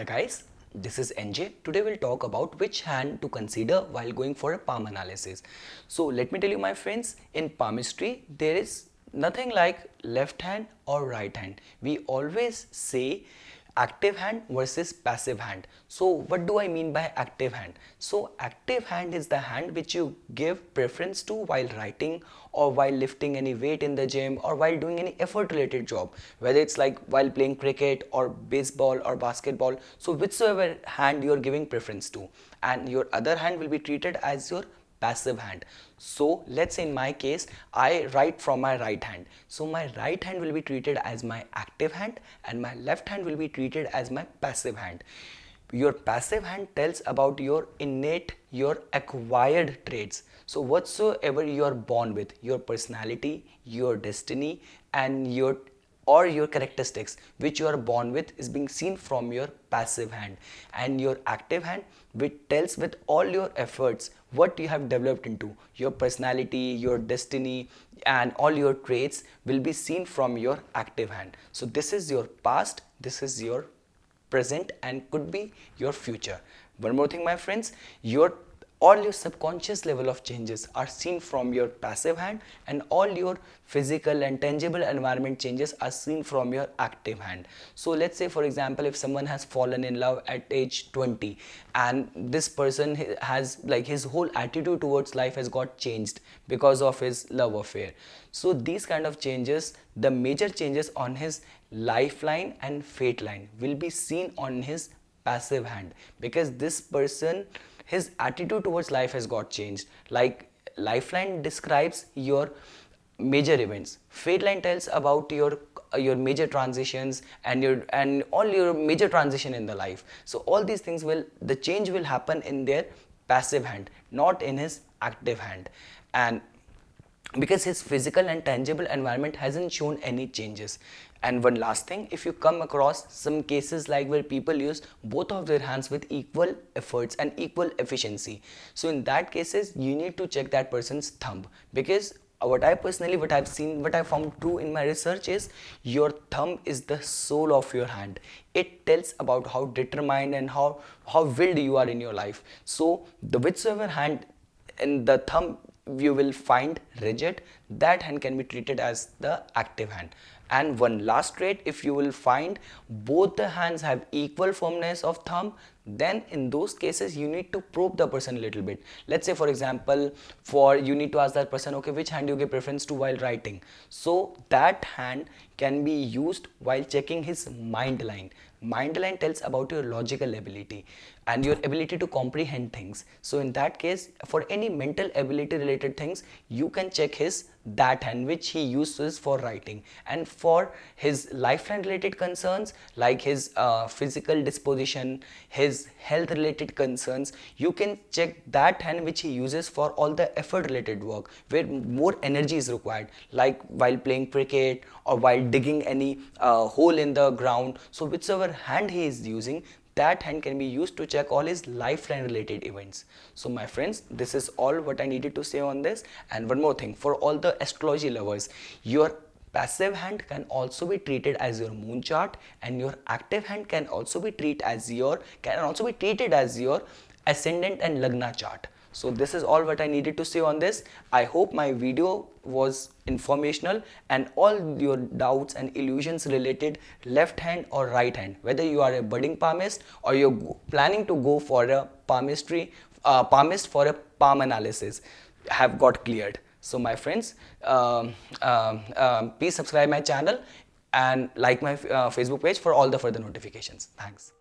Hi guys, this is NJ. Today we'll talk about which hand to consider while going for a palm analysis. So let me tell you my friends, in palmistry there is nothing like left hand or right hand. We always say active hand versus passive hand. So what do I mean by active hand? So active hand is the hand which you give preference to while writing or while lifting any weight in the gym or while doing any effort related job, whether it's like while playing cricket or baseball or basketball. So whichever hand you are giving preference to, and your other hand will be treated as your passive hand. So let's say in my case I write from my right hand, so my right hand will be treated as my active hand and my left hand will be treated as my passive hand. Your passive hand tells about your innate, your acquired traits. So whatsoever you are born with, your personality, your destiny and your characteristics which you are born with is being seen from your passive hand, and your active hand which tells with all your efforts what you have developed into your personality, your destiny and all your traits will be seen from your active hand. So this is your past, this is your present and could be your future. One more thing my friends, all your subconscious level of changes are seen from your passive hand, and all your physical and tangible environment changes are seen from your active hand. So let's say for example, if someone has fallen in love at age 20 and this person has like his whole attitude towards life has got changed because of his love affair. So these kind of changes, the major changes on his lifeline and fate line will be seen on his passive hand, because this person, his attitude towards life has got changed. Like lifeline describes your major events, fate line tells about your major transitions and all your major transition in the life. So all these things the change will happen in their passive hand, not in his active hand. And because his physical and tangible environment hasn't shown any changes. And one last thing, if you come across some cases like where people use both of their hands with equal efforts and equal efficiency, so in that cases you need to check that person's thumb, because what I've seen, what I found true in my research is your thumb is the soul of your hand. It tells about how determined and how willed you are in your life. So the whichever hand in the thumb you will find rigid, that hand can be treated as the active hand. And one last trait, if you will find both the hands have equal firmness of thumb, then in those cases you need to probe the person a little bit. Let's say for example, you need to ask that person, okay, which hand you give preference to while writing. So that hand can be used while checking his mind line. Mind line tells about your logical ability and your ability to comprehend things. So in that case, for any mental ability related things, you can check that hand which he uses for writing. And for his lifeline related concerns like his physical disposition, his health related concerns, you can check that hand which he uses for all the effort related work where more energy is required, like while playing cricket or while digging any hole in the ground. So whichever hand he is using, that hand can be used to check all his lifeline related events. So my friends, this is all what I needed to say on this. And one more thing, for all the astrology lovers, your passive hand can also be treated as your moon chart, and your active hand can also be treated as your ascendant and lagna chart. So this is all what I needed to say on this. I hope my video was informational, and all your doubts and illusions related left hand or right hand, whether you are a budding palmist or you're planning to go for a palmist for a palm analysis, have got cleared. So my friends, please subscribe my channel and like my Facebook page for all the further notifications. Thanks.